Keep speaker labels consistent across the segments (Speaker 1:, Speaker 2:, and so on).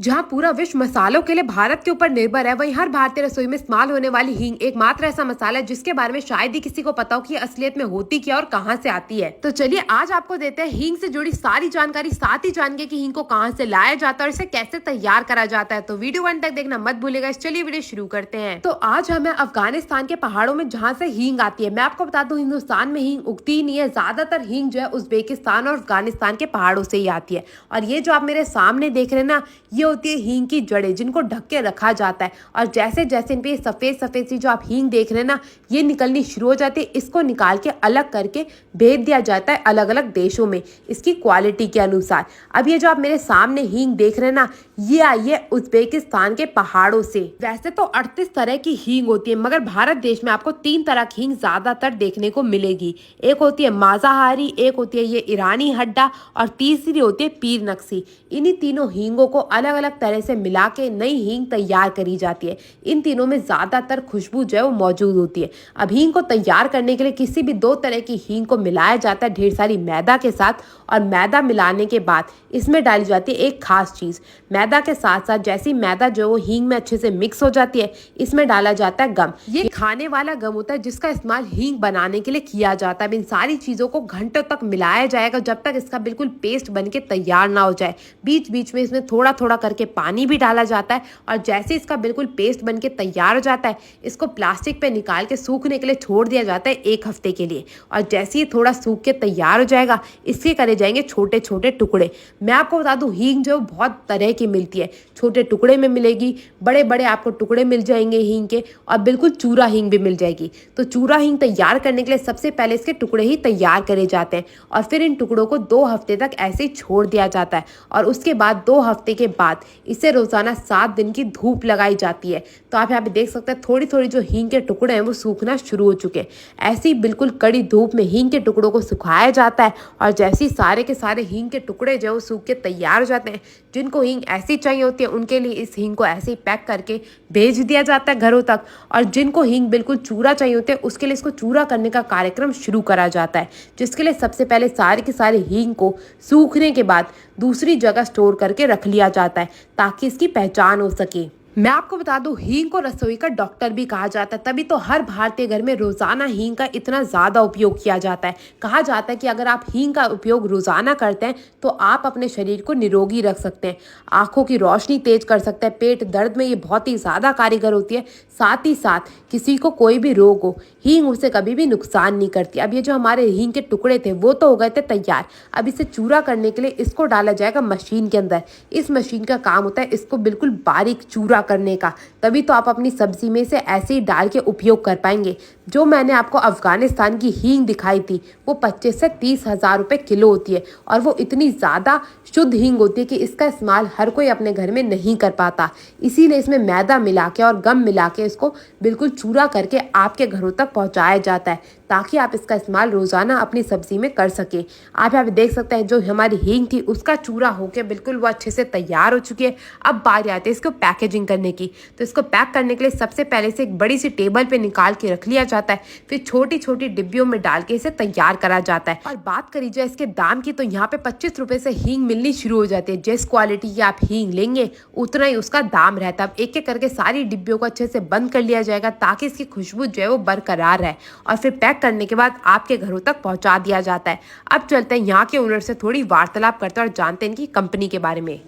Speaker 1: जहां पूरा विश्व मसालों के लिए भारत के ऊपर निर्भर है, वहीं हर भारतीय रसोई में इस्तेमाल होने वाली हींग एकमात्र ऐसा मसाला है जिसके बारे में शायद ही किसी को पता हो कि असलियत में होती क्या और कहां से आती है। तो चलिए आज आपको देते हैं हींग से जुड़ी सारी जानकारी, साथ ही जानेंगे कि हींग को कहां से लाया जाता है और इसे कैसे तैयार करा जाता है। तो वीडियो अंत तक देखना मत भूलिएगा। चलिए वीडियो शुरू करते हैं। तो आज हमें अफगानिस्तान के पहाड़ों में जहाँ से हींग आती है। मैं आपको बता दूं, हिंदुस्तान में हींग उगती ही नहीं है। ज्यादातर हींग जो है उज्बेकिस्तान और अफगानिस्तान के पहाड़ों से ही आती है। और ये जो आप मेरे सामने देख रहे हैं ना, ये होती है हींग की जड़ें, जिनको ढक के रखा जाता है। और जैसे जैसे इन पे सफेद सफेद सी जो आप हींग देख रहे हैं ना, ये निकलनी शुरू हो जाती है। इसको निकाल के अलग करके भेज दिया जाता है अलग अलग देशों में इसकी क्वालिटी के अनुसार। अब ये जो आप मेरे सामने हींग देख रहे हैं ना, ये आई है उज्बेकिस्तान के पहाड़ों से। वैसे तो 38 तरह की हींग होती है, मगर भारत देश में आपको 3 तरह की हींग ज्यादातर देखने को मिलेगी। एक होती है माजाहारी, एक होती है ये ईरानी हड्डा, और तीसरी होती है पीर नक्सी। इन्हीं तीनों हींगों को अलग अलग तरह से मिला के नई हींग तैयार करी जाती है। इन तीनों में ज्यादातर खुशबू जो है वो मौजूद होती है। अब हींग को तैयार करने के लिए किसी भी 2 तरह की हींग को मिलाया जाता है ढेर सारी मैदा के साथ, और मैदा मिलाने के बाद इसमें डाली जाती है एक खास चीज। मैदा के साथ साथ जैसी मैदा जो वो हींग में अच्छे से मिक्स हो जाती है, इसमें डाला जाता है गम। ये खाने वाला गम होता है जिसका इस्तेमाल हींग बनाने के लिए किया जाता है। इन सारी चीजों को घंटों तक मिलाया जाएगा जब तक इसका बिल्कुल पेस्ट बन के तैयार ना हो जाए। बीच बीच में इसमें थोड़ा थोड़ा करके पानी भी डाला जाता है, और जैसे इसका बिल्कुल पेस्ट बन के तैयार हो जाता है, इसको प्लास्टिक पे निकाल के सूखने के लिए छोड़ दिया जाता है 1 हफ्ते के लिए। और जैसे ही थोड़ा सूख के तैयार हो जाएगा, इसके करे जाएंगे छोटे छोटे टुकड़े। मैं आपको बता दूं, हींग जो बहुत तरह की मिलती है। छोटे टुकड़े में मिलेगी, बड़े बड़े आपको टुकड़े मिल जाएंगे हींग के, और बिल्कुल चूरा हींग भी मिल जाएगी। तो चूरा हींग तैयार करने के लिए सबसे पहले इसके टुकड़े ही तैयार करे जाते हैं, और फिर इन टुकड़ों को 2 हफ्ते तक ऐसे ही छोड़ दिया जाता है। और उसके बाद 2 हफ्ते के बाद इसे रोजाना 7 दिन की धूप लगाई जाती है। तो आप यहाँ पे देख सकते हैं थोड़ी थोड़ी जो हींग के टुकड़े हैं वो सूखना शुरू हो चुके हैं। ऐसे ही बिल्कुल कड़ी धूप में हींग के टुकड़ों को सुखाया जाता है, और जैसे ही सारे के सारे हींग के टुकड़े जो है वो सूख के तैयार हो जाते हैं, जिनको हींग ऐसी चाहिए होती है उनके लिए इस हींग को ऐसे ही पैक करके भेज दिया जाता है घरों तक। और जिनको हींग बिल्कुल चूरा चाहिए होते हैं, उसके लिए इसको चूरा करने का कार्यक्रम शुरू करा जाता है, जिसके लिए सबसे पहले सारे के सारे हींग को सूखने के बाद दूसरी जगह स्टोर करके रख लिया जाता है ताकि इसकी पहचान हो सके। मैं आपको बता दूं, हींग को रसोई का डॉक्टर भी कहा जाता है, तभी तो हर भारतीय घर में रोजाना हींग का इतना ज्यादा उपयोग किया जाता है। कहा जाता है कि अगर आप हींग का उपयोग रोजाना करते हैं तो आप अपने शरीर को निरोगी रख सकते हैं, आंखों की रोशनी तेज कर सकते हैं, पेट दर्द में ये बहुत ही ज्यादा कारीगर होती है। साथ ही साथ किसी को कोई भी रोग हो, हींग उसे कभी भी नुकसान नहीं करती। अब ये जो हमारे हींग के टुकड़े थे वो तो हो गए थे तैयार। अब इसे चूरा करने के लिए इसको डाला जाएगा मशीन के अंदर। इस मशीन का काम होता है इसको बिल्कुल बारीक चूरा करने का, तभी तो आप अपनी सब्जी में से ऐसे ही डाल के उपयोग कर पाएंगे। जो मैंने आपको अफगानिस्तान की हींग दिखाई थी वो 25 से 30 हजार रुपए किलो होती है, और वो इतनी ज़्यादा शुद्ध हींग होती है कि इसका इस्तेमाल हर कोई अपने घर में नहीं कर पाता। इसीलिए इसमें मैदा मिला के और गम मिला के इसको बिल्कुल चूरा करके आपके घरों तक पहुंचाया जाता है, ताकि आप इसका इस्तेमाल रोज़ाना अपनी सब्जी में कर सके। आप यहाँ पे देख सकते हैं जो हमारी हींग थी उसका चूरा होके बिल्कुल वो अच्छे से तैयार हो चुकी है। अब बारी आती है इसको पैकेजिंग करने की। तो इसको पैक करने के लिए सबसे पहले से एक बड़ी सी टेबल पे निकाल के रख लिया जाता है, फिर छोटी छोटी डिब्बियों में डाल के इसे तैयार करा जाता है। और बात करी जाए इसके दाम की, तो यहाँ पे 25 रुपए से हींग मिलनी शुरू हो जाती है। जिस क्वालिटी की आप हींग लेंगे उतना ही उसका दाम रहता है। अब एक एक करके सारी डिब्बियों को अच्छे से बंद कर लिया जाएगा ताकि इसकी खुशबू जो है वो बरकरार रहे, और फिर पैक करने के बाद आपके घरों तक पहुंचा दिया जाता है। अब चलते हैं यहाँ के ओनर से थोड़ी वार्तालाप करते हैं और जानते हैं इनकी कंपनी के बारे में।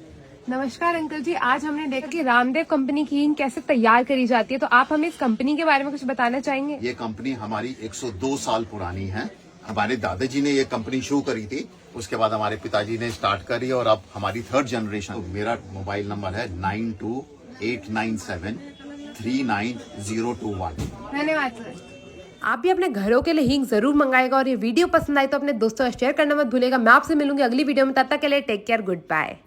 Speaker 1: नमस्कार अंकल जी, आज हमने देखा कि रामदेव कंपनी की हींग कैसे तैयार करी जाती है, तो आप हमें इस कंपनी के बारे में कुछ बताना चाहेंगे?
Speaker 2: ये कंपनी हमारी 102 साल पुरानी है। हमारे दादाजी ने ये कंपनी शुरू करी थी, उसके बाद हमारे पिताजी ने स्टार्ट करी, और अब हमारी 3rd जनरेशन। तो मेरा मोबाइल नंबर है 9289739021।
Speaker 1: धन्यवाद सर। आप भी अपने घरों के लिए हींग जरूर मंगाएगा, और ये वीडियो पसंद आई तो अपने दोस्तों से शेयर करना मत भूलेगा। मैं आपसे मिलूंगी अगली वीडियो में, तब तक के लिए टेक केयर, गुड बाय।